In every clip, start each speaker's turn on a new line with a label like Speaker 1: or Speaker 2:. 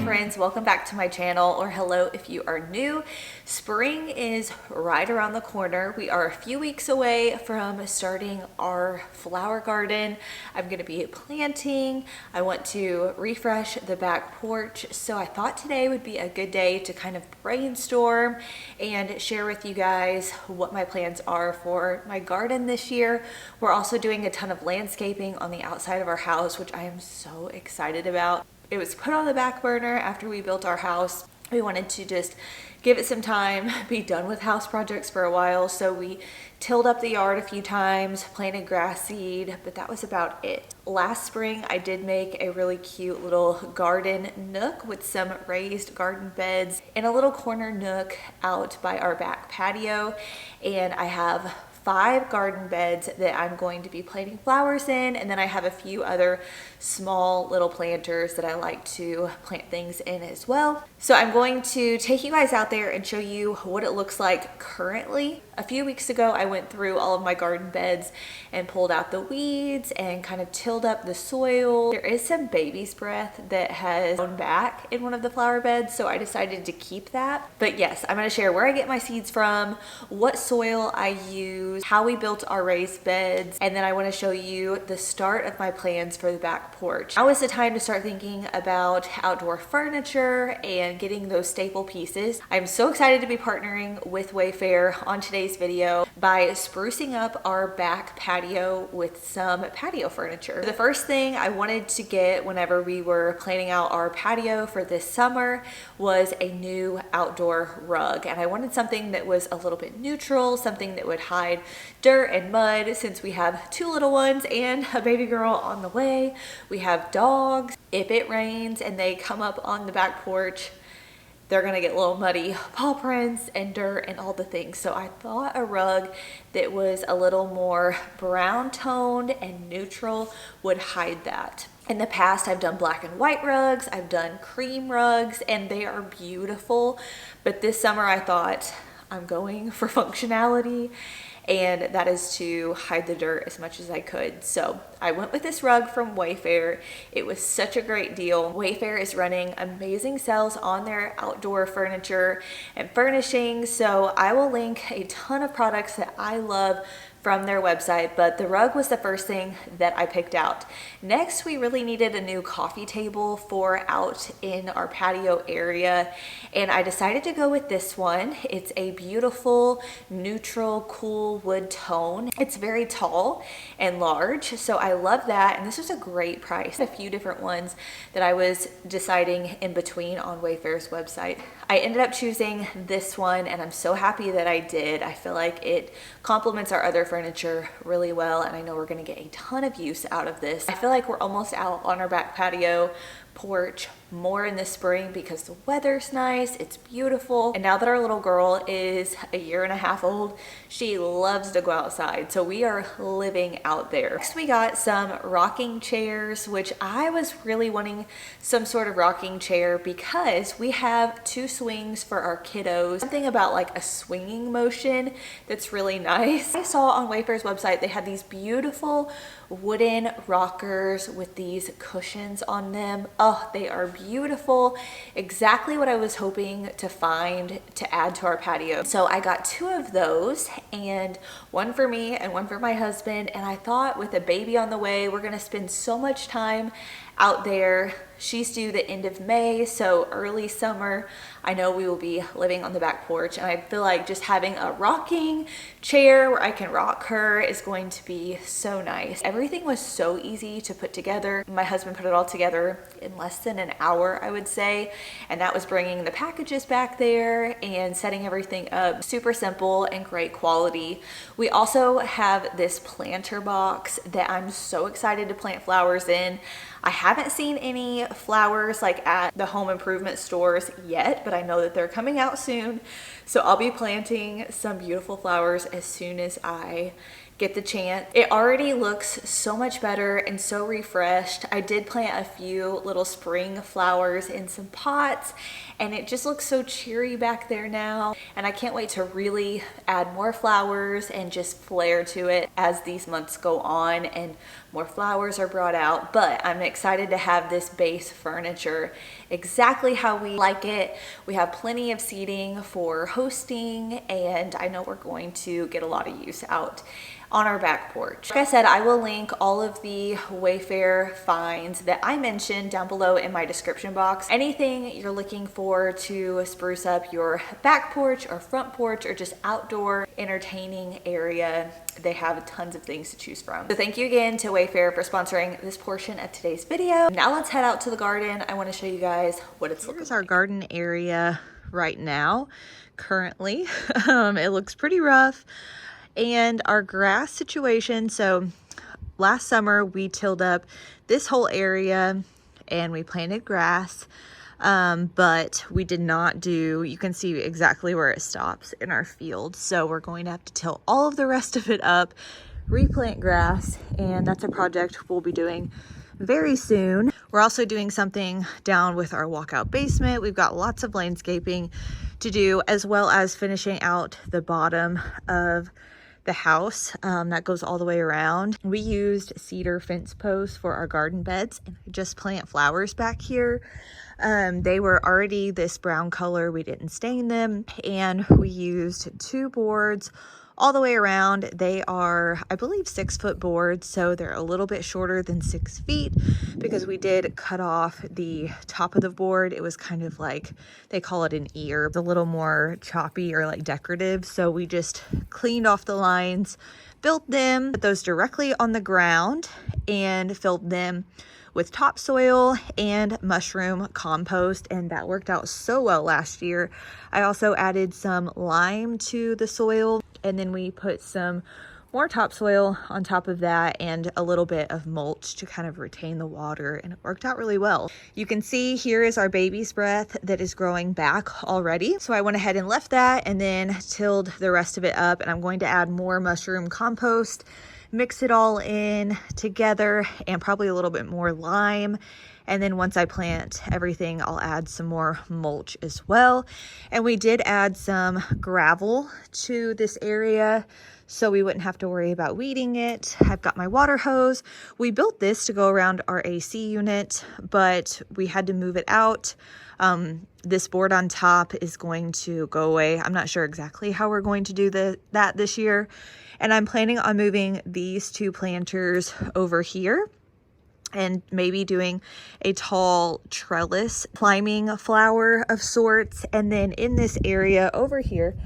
Speaker 1: friends, welcome back to my channel, or hello if you are new. Spring is right around the corner. We are a few weeks away from starting our flower garden. I'm going to be planting. I want to refresh the back porch, so I thought today would be a good day to kind of brainstorm and share with you guys what my plans are for my garden this year. We're also doing a ton of landscaping on the outside of our house, which I am so excited about. It was put on the back burner after we built our house. We wanted to just give it some time, be done with house projects for a while. So we tilled up the yard a few times, planted grass seed, but that was about it. Last spring, I did make a really cute little garden nook with some raised garden beds in a little corner nook out by our back patio. And I have 5 garden beds that I'm going to be planting flowers in, and then I have a few other small little planters that I like to plant things in as well. So I'm going to take you guys out there and show you what it looks like currently. A few weeks ago, I went through all of my garden beds and pulled out the weeds and kind of tilled up the soil. There is some baby's breath that has grown back in one of the flower beds, so I decided to keep that. But yes, I'm going to share where I get my seeds from, what soil I use, how we built our raised beds, and then I want to show you the start of my plans for the back porch. Now is the time to start thinking about outdoor furniture and getting those staple pieces. I'm so excited to be partnering with Wayfair on today's video by sprucing up our back patio with some patio furniture. The first thing I wanted to get whenever we were planning out our patio for this summer was a new outdoor rug, and I wanted something that was a little bit neutral, something that would hide dirt and mud since we have 2 little ones and a baby girl on the way. We have dogs. If it rains and they come up on the back porch, they're gonna get little muddy paw prints and dirt and all the things. So I thought a rug that was a little more brown toned and neutral would hide that. In the past, I've done black and white rugs, I've done cream rugs, and they are beautiful. But this summer I thought I'm going for functionality, and that is to hide the dirt as much as I could. So I went with this rug from Wayfair. It was such a great deal. Wayfair is running amazing sales on their outdoor furniture and furnishings, so I will link a ton of products that I love from their website, but the rug was the first thing that I picked out. Next, we really needed a new coffee table for out in our patio area, and I decided to go with this one. It's a beautiful, neutral, cool wood tone. It's very tall and large, so I love that, and this was a great price. A few different ones that I was deciding in between on Wayfair's website. I ended up choosing this one, and I'm so happy that I did. I feel like it complements our other furniture really well, and I know we're gonna get a ton of use out of this. I feel like we're almost out on our back patio porch more in the spring because the weather's nice, it's beautiful, and now that our little girl is a 1.5 years old, she loves to go outside, so we are living out there. Next, we got some rocking chairs, which I was really wanting some sort of rocking chair because we have 2 swings for our kiddos. Something about like a swinging motion that's really nice. I saw on Wayfair's website they had these beautiful wooden rockers with these cushions on them. Oh, they are beautiful. Exactly what I was hoping to find to add to our patio. So I got 2 of those, and one for me and one for my husband. And I thought with a baby on the way, we're gonna spend so much time out there. She's due the end of May, so early summer, I know we will be living on the back porch, and I feel like just having a rocking chair where I can rock her is going to be so nice. Everything was so easy to put together. My husband put it all together in less than an hour, I would say, and that was bringing the packages back there and setting everything up. Super simple and great quality. We also have this planter box that I'm so excited to plant flowers in. I haven't seen any flowers like at the home improvement stores yet, but I know that they're coming out soon. So I'll be planting some beautiful flowers as soon as I get the chance. It already looks so much better and so refreshed. I did plant a few little spring flowers in some pots, and it just looks so cheery back there now. And I can't wait to really add more flowers and just flair to it as these months go on and more flowers are brought out, but I'm excited to have this base furniture exactly how we like it. We have plenty of seating for hosting, and I know we're going to get a lot of use out on our back porch. Like I said, I will link all of the Wayfair finds that I mentioned down below in my description box. Anything you're looking for to spruce up your back porch or front porch or just outdoor entertaining area, they have tons of things to choose from. So thank you again to Wayfair for sponsoring this portion of today's video. Now let's head out to the garden. I want to show you guys what it's looking like. Here's our garden area right now, currently. It looks pretty rough. And our grass situation, so last summer we tilled up this whole area and we planted grass, but we did not do, you can see exactly where it stops in our field. So we're going to have to till all of the rest of it up, replant grass, and that's a project we'll be doing very soon. We're also doing something down with our walkout basement. We've got lots of landscaping to do, as well as finishing out the bottom of the house that goes all the way around. We used cedar fence posts for our garden beds, and I just plant flowers back here. They were already this brown color. We didn't stain them, and we used 2 boards all the way around. They are, I believe, 6-foot boards, so they're a little bit shorter than 6 feet because we did cut off the top of the board. It was kind of like, they call it an ear, a little more choppy or like decorative. So we just cleaned off the lines, built them, put those directly on the ground, and filled them with topsoil and mushroom compost, and that worked out so well last year. I also added some lime to the soil, and then we put some more topsoil on top of that and a little bit of mulch to kind of retain the water, and it worked out really well. You can see here is our baby's breath that is growing back already. So I went ahead and left that and then tilled the rest of it up, and I'm going to add more mushroom compost, mix it all in together, and probably a little bit more lime. And then once I plant everything, I'll add some more mulch as well. And we did add some gravel to this area so we wouldn't have to worry about weeding it. I've got my water hose. We built this to go around our AC unit, but we had to move it out. This board on top is going to go away. I'm not sure exactly how we're going to do that this year. And I'm planning on moving these 2 planters over here and maybe doing a tall trellis climbing flower of sorts. And then in this area over here,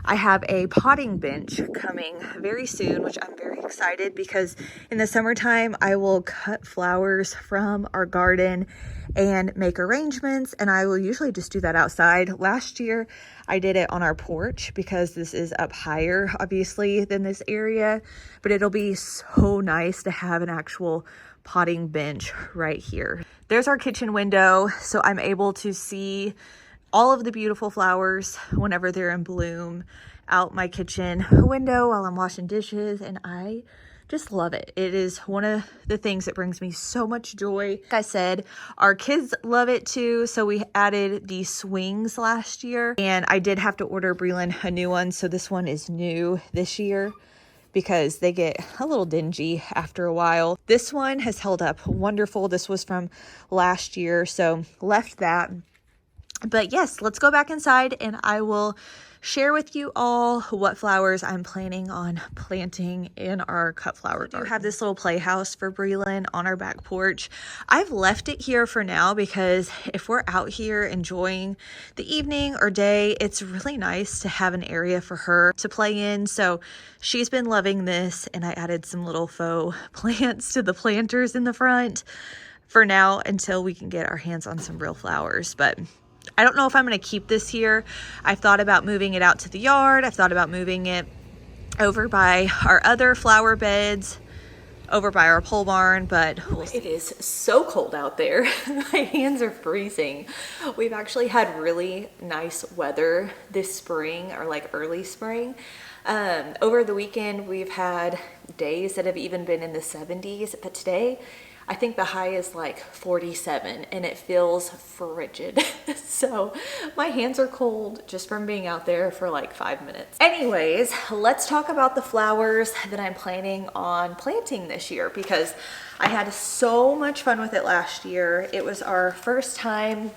Speaker 1: I have a potting bench coming very soon, which I'm very excited because in the summertime, I will cut flowers from our garden and make arrangements, and I will usually just do that outside. Last year, I did it on our porch because this is up higher, obviously, than this area, but it'll be so nice to have an actual potting bench right here. There's our kitchen window, so I'm able to see all of the beautiful flowers whenever they're in bloom out my kitchen window while I'm washing dishes, and I just love it. It is one of the things that brings me so much joy. Like I said, our kids love it too, so we added these swings last year, and I did have to order Breland a new one, so this one is new this year because they get a little dingy after a while. This one has held up wonderful. This was from last year, so left that. But yes, let's go back inside and I will share with you all what flowers I'm planning on planting in our cut flower garden. We have this little playhouse for Breland on our back porch. I've left it here for now because if we're out here enjoying the evening or day, it's really nice to have an area for her to play in. So she's been loving this, and I added some little faux plants to the planters in the front for now until we can get our hands on some real flowers. But I don't know if I'm going to keep this here. I've thought about moving it out to the yard. I've thought about moving it over by our other flower beds, over by our pole barn, but it is so cold out there. My hands are freezing. We've actually had really nice weather this spring, or like early spring. Over the weekend, we've had days that have even been in the 70s, but today I think the high is like 47 and it feels frigid. So my hands are cold just from being out there for like 5 minutes. Anyways, let's talk about the flowers that I'm planning on planting this year, because I had so much fun with it last year. It was our first time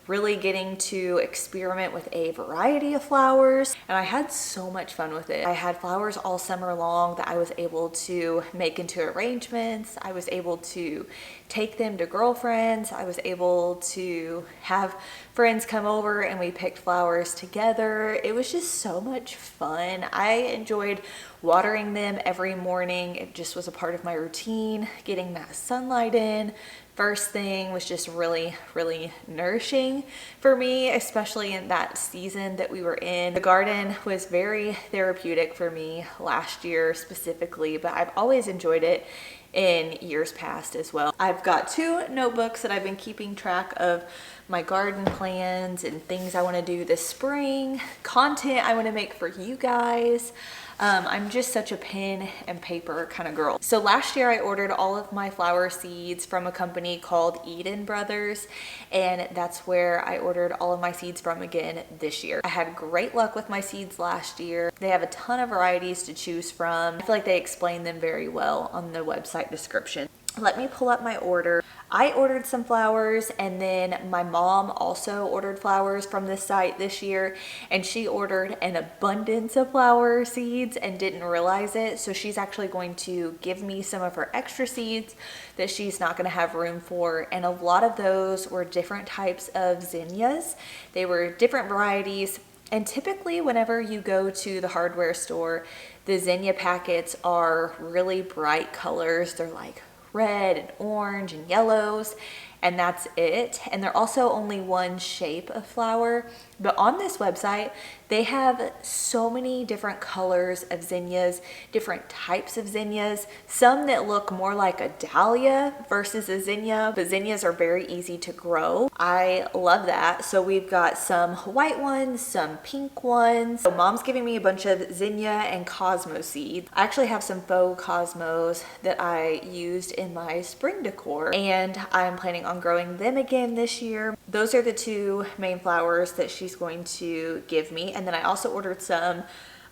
Speaker 1: really getting to experiment with a variety of flowers, and I had so much fun with it. I had flowers all summer long that I was able to make into arrangements. I was able to take them to girlfriends. I was able to have friends come over and we picked flowers together. It was just so much fun. I enjoyed watering them every morning. It just was a part of my routine. Getting that sunlight in first thing was just really, really nourishing for me, especially in that season that we were in. The garden was very therapeutic for me last year specifically, but I've always enjoyed it in years past as well. I've got 2 notebooks that I've been keeping track of my garden plans and things I want to do this spring, content I want to make for you guys. I'm just such a pen and paper kind of girl. So last year I ordered all of my flower seeds from a company called Eden Brothers, and that's where I ordered all of my seeds from again this year. I had great luck with my seeds last year. They have a ton of varieties to choose from. I feel like they explain them very well on the website description. Let me pull up my order. I ordered some flowers, and then my mom also ordered flowers from this site this year, and she ordered an abundance of flower seeds and didn't realize it. So she's actually going to give me some of her extra seeds that she's not going to have room for, and a lot of those were different types of zinnias. They were different varieties. And typically whenever you go to the hardware store, the zinnia packets are really bright colors. They're like red and orange and yellows, and that's it. And they're also only one shape of flower. But on this website, they have so many different colors of zinnias, different types of zinnias, some that look more like a dahlia versus a zinnia, but zinnias are very easy to grow. I love that. So we've got some white ones, some pink ones. So mom's giving me a bunch of zinnia and cosmo seeds. I actually have some faux cosmos that I used in my spring decor, and I'm planning on growing them again this year. Those are the 2 main flowers that she's going to give me. And then I also ordered some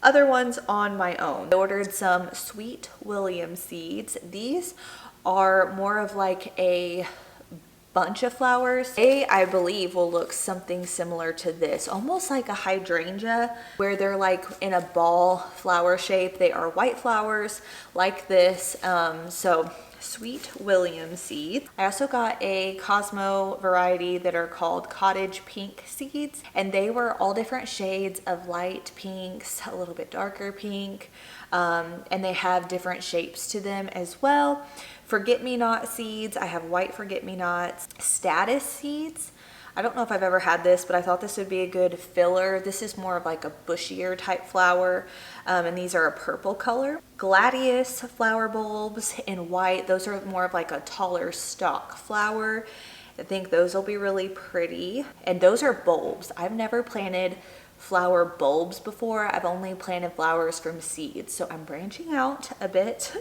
Speaker 1: other ones on my own. I ordered some Sweet William seeds. These are more of like a bunch of flowers. They, I believe, will look something similar to this, almost like a hydrangea, where they're like in a ball flower shape. They are white flowers like this. So Sweet William seeds. I also got a Cosmo variety that are called Cottage Pink seeds, and they were all different shades of light pinks, a little bit darker pink, and they have different shapes to them as well. Forget-me-not seeds. I have white forget-me-nots. Status seeds. I don't know if I've ever had this, but I thought this would be a good filler. This is more of like a bushier type flower, and these are a purple color. Gladius flower bulbs in white. Those are more of like a taller stalk flower. I think those will be really pretty. And those are bulbs. I've never planted flower bulbs before. I've only planted flowers from seeds, so I'm branching out a bit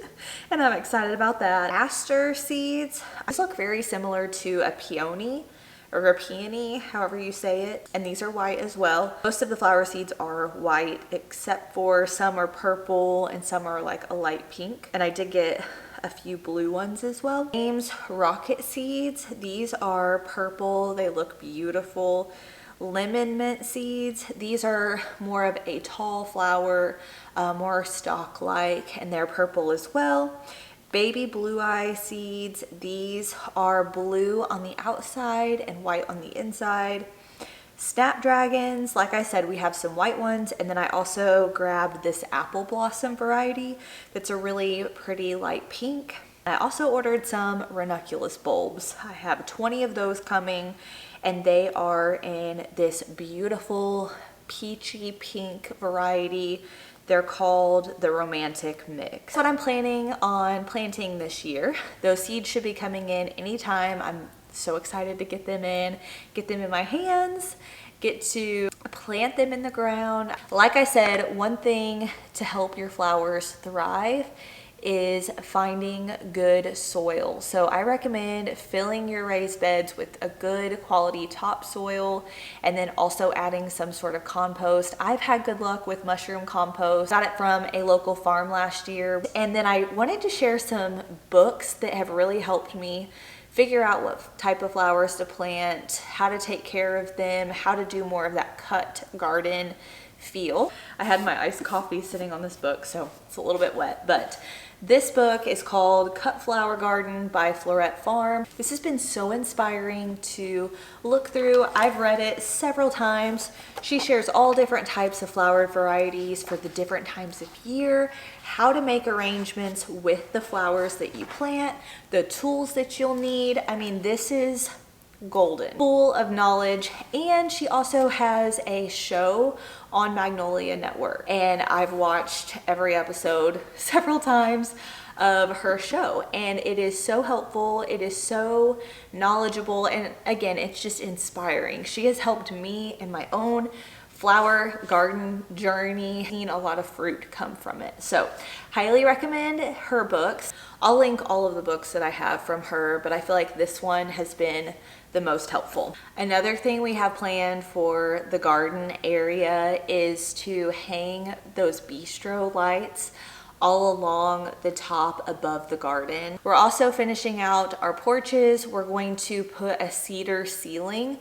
Speaker 1: and I'm excited about that. Aster seeds. These look very similar to a peony or a peony, however you say it. And these are white as well. Most of the flower seeds are white, except for some are purple and some are like a light pink. And I did get a few blue ones as well. James rocket seeds. These are purple. They look beautiful. Lemon mint seeds. These are more of a tall flower, more stalk-like, and they're purple as well. Baby blue eye seeds. These are blue on the outside and white on the inside. Snapdragons, like I said, we have some white ones, and then I also grabbed this apple blossom variety that's a really pretty light pink. I also ordered some ranunculus bulbs. I have 20 of those coming, and they are in this beautiful peachy pink variety. They're called the Romantic Mix. That's what I'm planning on planting this year. Those seeds should be coming in anytime. I'm so excited to get them in my hands, get to plant them in the ground. Like I said, one thing to help your flowers thrive is finding good soil. So I recommend filling your raised beds with a good quality topsoil and then also adding some sort of compost. I've had good luck with mushroom compost. Got it from a local farm last year. And then I wanted to share some books that have really helped me figure out what type of flowers to plant, how to take care of them, how to do more of that cut garden feel. I had my iced coffee sitting on this book, so it's a little bit wet, but this book is called Cut Flower Garden by Florette Farm. This has been so inspiring to look through. I've read it several times. She shares all different types of flower varieties for the different times of year, how to make arrangements with the flowers that you plant, the tools that you'll need. I mean, this is golden, full of knowledge. And she also has a show on Magnolia Network, and I've watched every episode several times of her show, and it is so helpful, it is so knowledgeable, and again, it's just inspiring. She has helped me in my own flower garden journey, seen a lot of fruit come from it. So highly recommend her books. I'll link all of the books that I have from her, but I feel like this one has been the most helpful. Another thing we have planned for the garden area is to hang those bistro lights all along the top above the garden. We're also finishing out our porches. We're going to put a cedar ceiling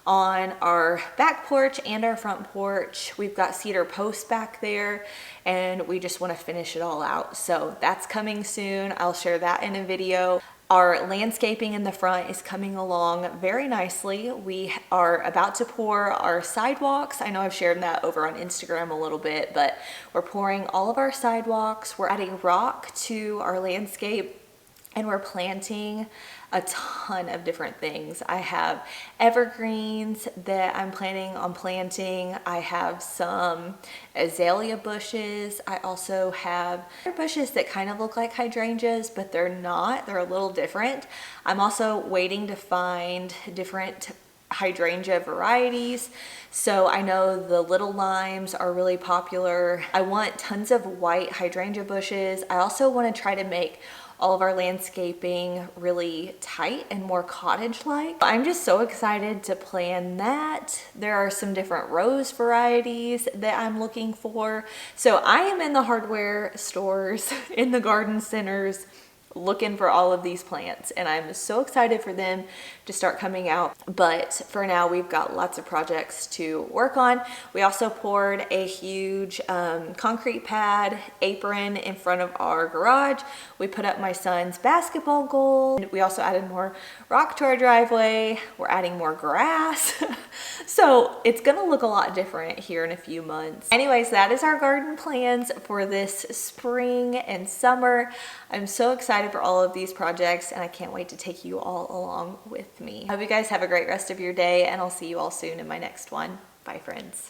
Speaker 1: on our back porch and our front porch. We've got cedar posts back there, and we just want to finish it all out. So that's coming soon. I'll share that in a video. Our landscaping in the front is coming along very nicely. We are about to pour our sidewalks. I know I've shared that over on Instagram a little bit, but we're pouring all of our sidewalks. We're adding rock to our landscape, and we're planting a ton of different things. I have evergreens that I'm planning on planting. I have some azalea bushes. I also have bushes that kind of look like hydrangeas, but they're not. They're a little different. I'm also waiting to find different hydrangea varieties. So I know the little limes are really popular. I want tons of white hydrangea bushes. I also want to try to make all of our landscaping really tight and more cottage-like. I'm just so excited to plan that. There are some different rose varieties that I'm looking for. So I am in the hardware stores, in the garden centers, looking for all of these plants, and I'm so excited for them to start coming out. But for now, we've got lots of projects to work on. We also poured a huge concrete pad apron in front of our garage. We put up my son's basketball goal. We also added more rock to our driveway. We're adding more grass. So it's gonna look a lot different here in a few months. Anyways, that is our garden plans for this spring and summer. I'm so excited for all of these projects, and I can't wait to take you all along with me. I hope you guys have a great rest of your day, and I'll see you all soon in my next one. Bye, friends.